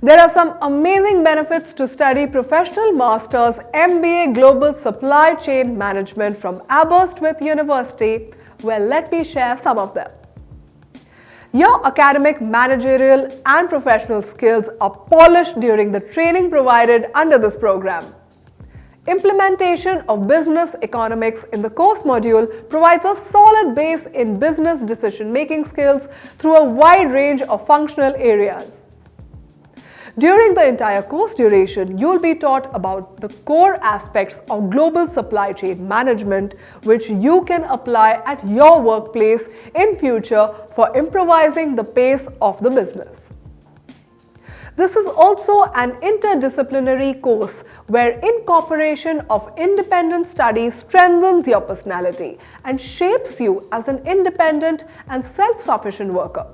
There are some amazing benefits to study Professional Masters MBA Global Supply Chain Management from Aberystwyth University. Well, let me share some of them. Your academic, managerial and professional skills are polished during the training provided under this program. Implementation of business economics in the course module provides a solid base in business decision-making skills through a wide range of functional areas. During the entire course duration, you'll be taught about the core aspects of global supply chain management, which you can apply at your workplace in future for improvising the pace of the business. This is also an interdisciplinary course where incorporation of independent studies strengthens your personality and shapes you as an independent and self-sufficient worker.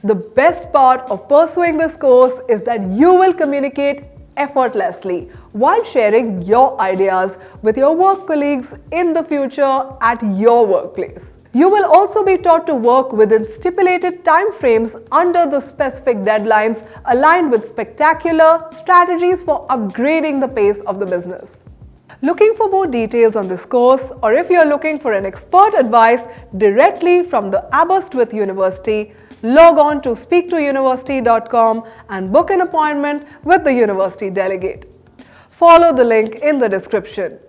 The best part of pursuing this course is that you will communicate effortlessly while sharing your ideas with your work colleagues in the future at your workplace. You will also be taught to work within stipulated time frames under the specific deadlines aligned with spectacular strategies for upgrading the pace of the business. Looking for more details on this course, or if you are looking for an expert advice directly from the Aberystwyth University, log on to speaktouniversity.com and book an appointment with the university delegate. Follow the link in the description.